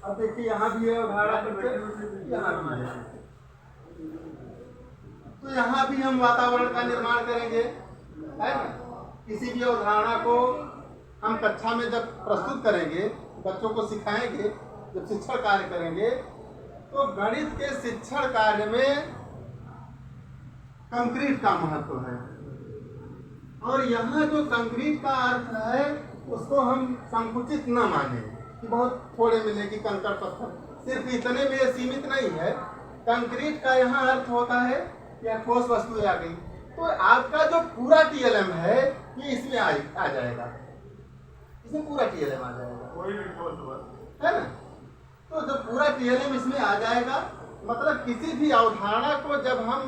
अब देखिए यहाँ भी है अवधारणा परिचय, यहाँ भी है। तो यहाँ भी हम वातावरण का निर्माण करेंगे, है ना। किसी भी अवधारणा को हम कक्षा में जब प्रस्तुत करेंगे, बच्चों को सिखाएंगे, जब शिक्षण कार्य करेंगे, तो गणित के शिक्षण कार्य में कंक्रीट का महत्व है। और यहाँ जो कंक्रीट का अर्थ है उसको हम संकुचित न माने कि बहुत थोड़े मिलेगी कंकड़ पत्थर, सिर्फ इतने में सीमित नहीं है। कंक्रीट का यहाँ अर्थ होता है या ठोस वस्तु आ गई, तो आपका जो पूरा टीएलएम है ये इसमें आ जाएगा, इसमें पूरा टीएलएम आ जाएगा, कोई भी ठोस है ना। तो जब पूरा टीएलएम इसमें आ जाएगा, मतलब किसी भी अवधारणा को जब हम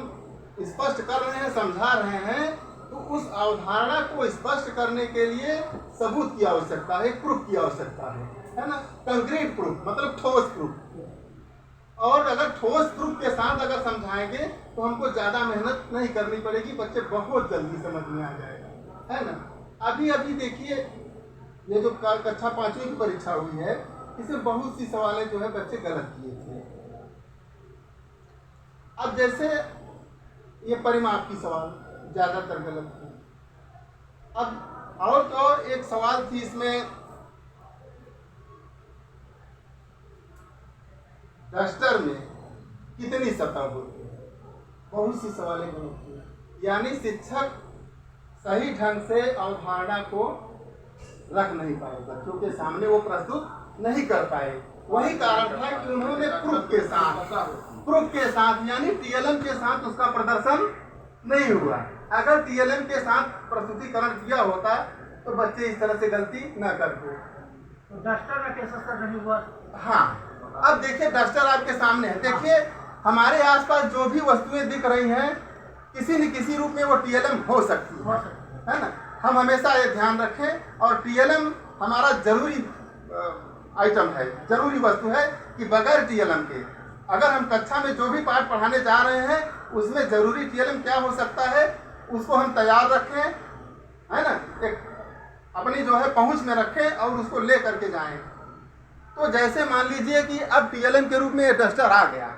स्पष्ट कर रहे हैं, समझा रहे हैं, तो उस अवधारणा को स्पष्ट करने के लिए सबूत की आवश्यकता है, प्रूफ की आवश्यकता है ना। कंक्रीट प्रूफ मतलब ठोस प्रूफ। और अगर ठोस प्रूफ के साथ अगर समझाएंगे तो हमको ज्यादा मेहनत नहीं करनी पड़ेगी, बच्चे बहुत जल्दी समझ में आ जाएगा, है ना। अभी अभी देखिए ये जो कक्षा 5वीं की परीक्षा हुई है, इसमें बहुत सी सवालें जो है बच्चे गलत किए थे। अब जैसे ये परिमाप की सवाल ज्यादातर गलत थे। अब और तो और एक सवाल थी इसमें, डस्टर में कितनी सतह होती है, बहुत सी सवालें गलत थी। यानी शिक्षक सही ढंग से अवधारणा को रख नहीं पाए, बच्चों के सामने वो प्रस्तुत नहीं कर पाए। वही कारण था कि उन्होंने प्रूफ के साथ यानी टीएलएम के साथ उसका प्रदर्शन नहीं हुआ। अगर टीएलएम के साथ प्रस्तुतिकरण किया होता तो बच्चे इस तरह से गलती न करते। तो डस्टर का कैसे असर नहीं हुआ? हाँ, अब देखिए डस्टर आपके सामने है। देखिए हमारे आसपास जो भी वस्तुएं दिख रही हैं, किसी न किसी रूप में वो टीएलएम हो सकती है ना। हम हमेशा ये ध्यान रखें, और टीएलएम हमारा जरूरी आइटम है, जरूरी वस्तु है कि बगैर टीएलएम के अगर हम कक्षा में जो भी पाठ पढ़ाने जा रहे हैं उसमें जरूरी टीएलएम क्या हो सकता है उसको हम तैयार रखें, है ना, एक अपनी जो है पहुंच में रखें और उसको ले करके जाएं। तो जैसे मान लीजिए कि अब टीएलएम के रूप में ये डस्टर आ गया।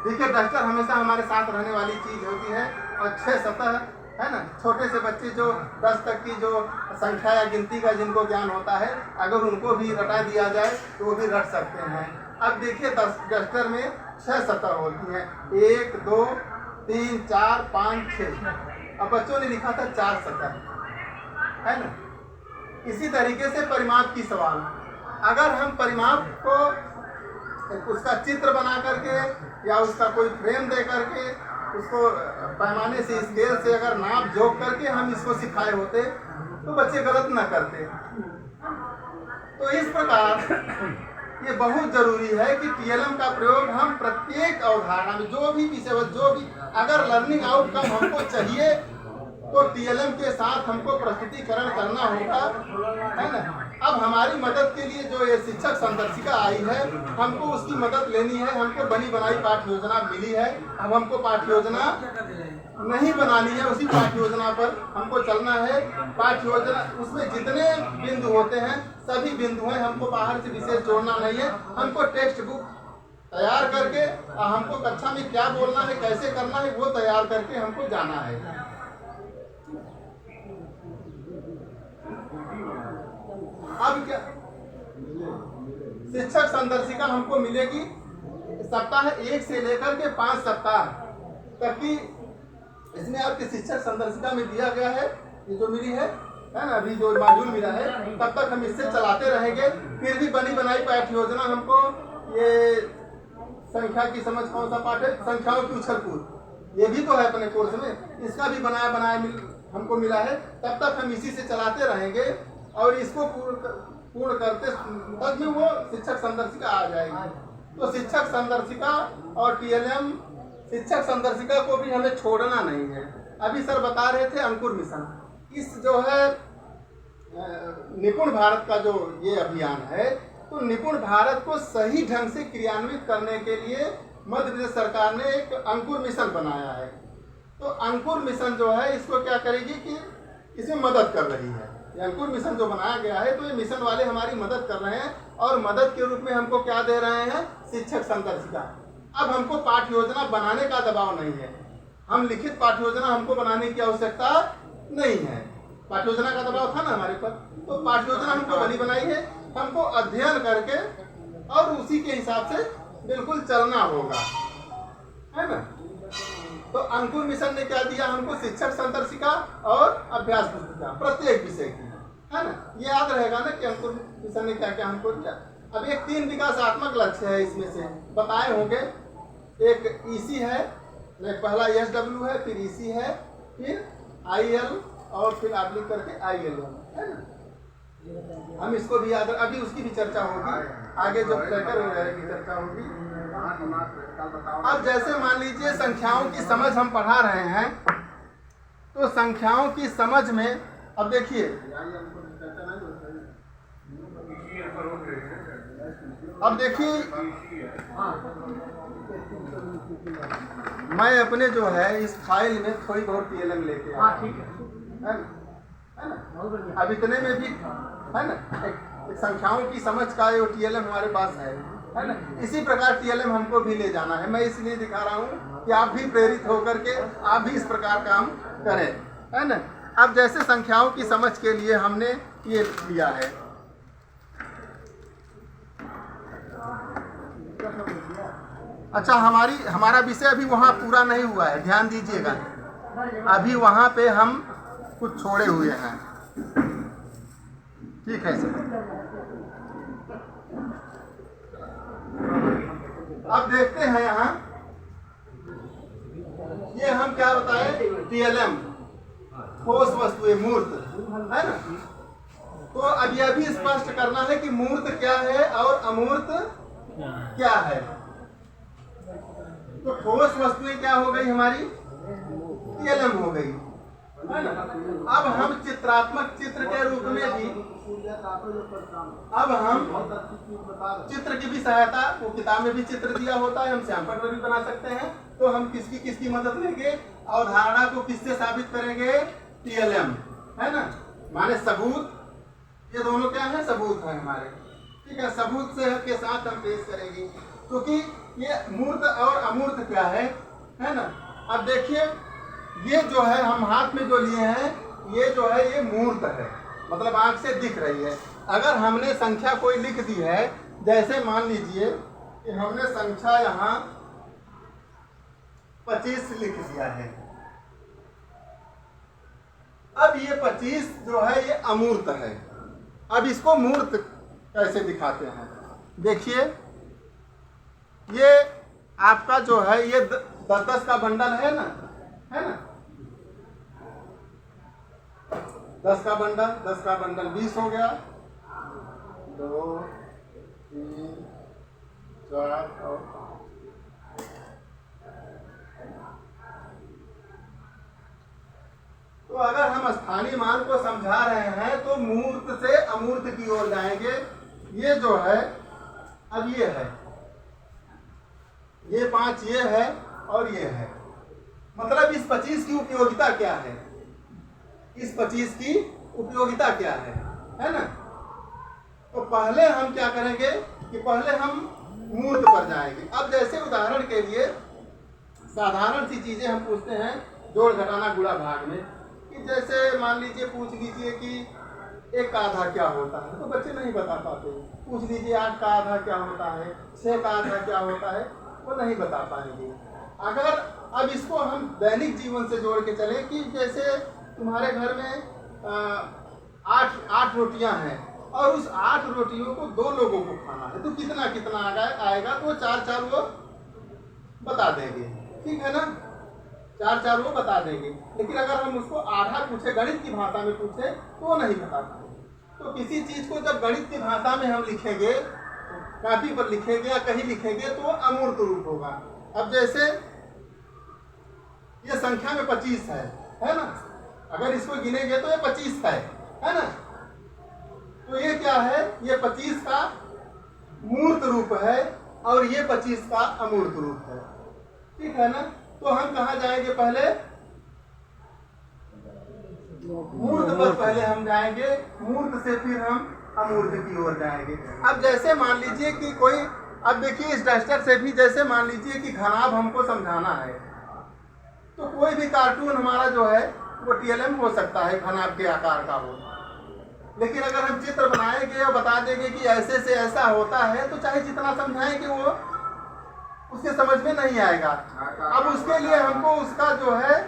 देखिए डस्टर हमेशा हमारे साथ रहने वाली चीज होती है, और 6 सतह है ना। छोटे से बच्चे जो 10 तक की जो संख्या या गिनती का जिनको ज्ञान होता है, अगर उनको भी रटा दिया जाए तो वो भी रट सकते हैं। अब देखिए डस्टर में 6 सतह होती हैं, 1 2 3 4 5 6। अब बच्चों ने लिखा था 4 सतह, है ना। इसी तरीके से परिमाप की सवाल, अगर हम परिमाप को उसका चित्र बना करके या उसका कोई फ्रेम दे करके उसको पैमाने से स्केल से अगर नाप जोक करके हम इसको सिखाए होते तो बच्चे गलत ना करते। तो इस प्रकार ये बहुत जरूरी है कि टीएलएम का प्रयोग हम प्रत्येक अवधारणा में जो भी विषय जो भी अगर लर्निंग आउटकम हमको चाहिए तो टीएलएम के साथ हमको प्रस्तुतिकरण करना होगा, है ना। अब हमारी मदद के लिए जो ये शिक्षक संदर्शिका आई है, हमको उसकी मदद लेनी है। हमको बनी बनाई पाठ्य योजना मिली है, अब हमको पाठ्य योजना नहीं बनानी है, उसी पाठ्य योजना पर हमको चलना है। पाठ्य योजना उसमें जितने बिंदु होते हैं सभी बिंदु हैं, हमको बाहर से विशेष जोड़ना नहीं है। हमको टेक्स्ट बुक तैयार करके हमको कक्षा में क्या बोलना है, कैसे करना है, वो तैयार करके हमको जाना है। अब क्या शिक्षक संदर्शिका हमको मिलेगी सप्ताह 1 से लेकर के 5 सप्ताह तक की। इसमें आपके शिक्षक संदर्शिका में दिया गया है, ये जो मिली है ना, अभी जो मॉड्यूल मिला है, तब तक हम इससे चलाते रहेंगे। फिर भी बनी बनाई पाठ्य योजना हमको ये संख्या की समझ कौन सा पाठ है, संख्याओं की उछल कूद, ये भी तो है अपने कोर्स में, इसका भी बनाया बनाया हमको मिला है। तब तक हम इसी से चलाते रहेंगे और इसको पूर्ण करते तक में वो शिक्षक संदर्शिका आ जाएगी। तो शिक्षक संदर्शिका और टीएलएम, शिक्षक संदर्शिका को भी हमें छोड़ना नहीं है। अभी सर बता रहे थे अंकुर मिशन, इस जो है निपुण भारत का जो ये अभियान है, तो निपुण भारत को सही ढंग से क्रियान्वित करने के लिए मध्य प्रदेश सरकार ने एक अंकुर मिशन बनाया है। तो अंकुर मिशन जो है इसको क्या करेगी कि इसमें मदद कर रही है। ये अंकुर मिशन जो बनाया गया है, तो ये मिशन वाले हमारी मदद कर रहे हैं और मदद के रूप में हमको क्या दे रहे हैं, शिक्षक संदर्शिका। अब हमको पाठ्य योजना बनाने का दबाव नहीं है, हम लिखित पाठ्य योजना हमको बनाने की आवश्यकता नहीं है। पाठ्य योजना का दबाव था ना हमारे पर, तो पाठ्य योजना हमको बनी बनाई है, हमको अध्ययन करके और उसी के हिसाब से बिल्कुल चलना होगा, है ना। तो अंकुर मिशन ने क्या दिया हमको, शिक्षक संदर्शिका और अभ्यास पुस्तिका प्रत्येक विषय की, है ना। ये याद रहेगा ना कि अंकुर मिशन ने क्या क्या हमको दिया। अब एक 3 विकासात्मक लक्ष्य है, इसमें से बताए होंगे। एक ईसी है, पहला SW है, फिर ईसी है, फिर IL और फिर आप लिख करके IL है ना। हम इसको भी याद, अभी उसकी भी चर्चा होगी आगे, जब ट्रैकर वगैरह की चर्चा होगी। अब जैसे मान लीजिए संख्याओं की समझ हम पढ़ा रहे हैं, तो संख्याओं की समझ में अब देखिए, मैं अपने जो है इस फाइल में थोड़ी बहुत TLM लेके आया, ठीक है ना। अब इतने में भी है ना, एक संख्याओं की समझ का ये TLM हमारे पास है ना। इसी प्रकार TLM हमको भी ले जाना है। मैं इसलिए दिखा रहा हूँ कि आप भी प्रेरित होकर के आप भी इस प्रकार काम करें, है ना। अब जैसे संख्याओं की समझ के लिए हमने ये लिया है, अच्छा हमारा विषय अभी वहाँ पूरा नहीं हुआ है, ध्यान दीजिएगा। अभी वहाँ पे हम कुछ छोड़े हुए हैं, ठीक है सर। अब देखते हैं यहाँ, ये हम क्या बताए, TLM ठोस वस्तुएं, मूर्त, है ना। तो अब यह भी स्पष्ट करना है कि मूर्त क्या है और अमूर्त क्या है। तो ठोस वस्तुएं क्या हो गई हमारी, TLM हो गई, है ना। अब हम चित्रात्मक चित्र के रूप में भी, अब हम चित्र की भी सहायता, वो किताब में भी चित्र दिया होता है, हम सैंपल पर भी बना सकते हैं। तो हम किसकी मदद लेंगे, अवधारणा को किससे साबित करेंगे, TLM, है ना। माने सबूत, ये दोनों क्या है, सबूत है हमारे, ठीक है। सबूत से के साथ हम पेश करेंगे, क्योंकि ये मूर्त और अमूर्त क्या है ना। अब देखिए, ये जो है हम हाथ में जो लिए हैं, ये जो है ये मूर्त है, मतलब आंख से दिख रही है। अगर हमने संख्या कोई लिख दी है, जैसे मान लीजिए कि हमने संख्या यहाँ 25 लिख दिया है। अब ये 25 जो है ये अमूर्त है। अब इसको मूर्त कैसे दिखाते हैं, देखिए, ये आपका जो है ये 10-10 का बंडल है ना, 10 का बंडल 20 हो गया, 2 3 4 और 5। तो अगर हम स्थानीय मान को समझा रहे हैं तो मूर्त से अमूर्त की ओर जाएंगे। ये जो है, अब ये है, ये 5 ये है और ये है, मतलब इस 25 की उपयोगिता क्या है, इस 25 की उपयोगिता क्या है ना। तो पहले हम क्या करेंगे कि पहले हम मूर्त पर जाएंगे। अब जैसे उदाहरण के लिए साधारण सी चीजें हम पूछते हैं जोड़ घटाना गुणा भाग में, कि जैसे मान लीजिए पूछ लीजिए कि 1 का आधा क्या होता है, तो बच्चे नहीं बता पाते। पूछ लीजिए 8 का आधा क्या होता है, 6 का आधा क्या होता है, वो नहीं बता पाएंगे। अगर अब इसको हम दैनिक जीवन से जोड़ के चले कि जैसे तुम्हारे घर में 8 रोटियां हैं और उस 8 रोटियों को 2 लोगों को खाना है, तो कितना कितना आएगा, तो 4 वो बता देंगे, ठीक है ना, 4 वो बता देंगे। लेकिन अगर हम उसको आधा पूछे, गणित की भाषा में पूछे, तो वो नहीं बता पाएंगे। तो किसी चीज को जब गणित की भाषा में हम लिखेंगे, कापी पर लिखेंगे या कहीं लिखेंगे, तो वो अमूर्त रूप होगा। अब जैसे ये संख्या में 25 है ना, अगर इसको गिनेंगे तो ये 25 है ना। तो ये क्या है, ये 25 का मूर्त रूप है और ये 25 का अमूर्त रूप है, ठीक है ना। तो हम कहाँ जाएंगे, पहले मूर्त पर पहले हम जाएंगे, मूर्त से फिर हम अमूर्त की ओर जाएंगे। अब जैसे मान लीजिए कि कोई, अब देखिए इस डस्टर से भी जैसे मान लीजिए कि घनाभ हमको समझाना है, तो कोई भी कार्टून हमारा जो है वो टीएलएम हो सकता है, घनाभ के आकार का हो। लेकिन अगर हम चित्र बनाएंगे और बता देंगे कि ऐसे से ऐसा होता है, तो चाहे जितना समझाएंगे वो उसके समझ में नहीं आएगा। अब उसके लिए हमको उसका जो है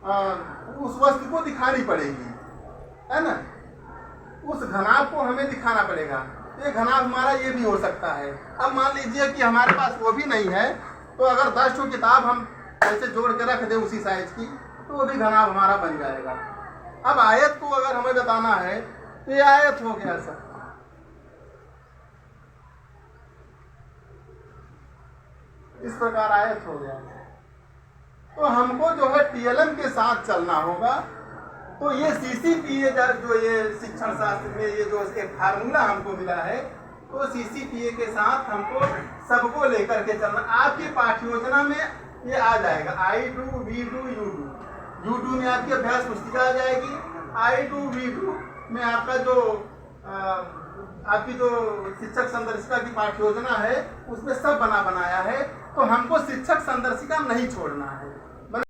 उस वस्तु को दिखानी पड़ेगी, है ना, उस घनाभ को हमें दिखाना पड़ेगा। ये घनाभ हमारा ये भी हो सकता है। अब मान लीजिए कि हमारे पास वो भी नहीं है, तो अगर 10 ठो किताब हम ऐसे जोड़ के रख दे उसी साइज की, तो वो भी घनाभ हमारा बन जाएगा। अब आयत को अगर हमें बताना है, तो ये आयत हो गया सर। इस प्रकार आयत हो गया। तो हमको जो है टीएलएम के साथ चलना होगा। तो ये सीसीपीए जो ये शिक्षण शास्त्र में ये जो एक फार्मूला हमको मिला है, तो सीसीपीए के साथ हमको सबको लेकर के चलना। आपकी पाठ्य योजना में ये आ जाएगा, I do, we do, you do। you do में आपकी अभ्यास पुस्तिका आ जाएगी, I do, we do में आपका जो आपकी जो शिक्षक संदर्शिका की पाठ्य योजना है उसमें सब बनाया है। तो हमको शिक्षक संदर्शिका नहीं छोड़ना है।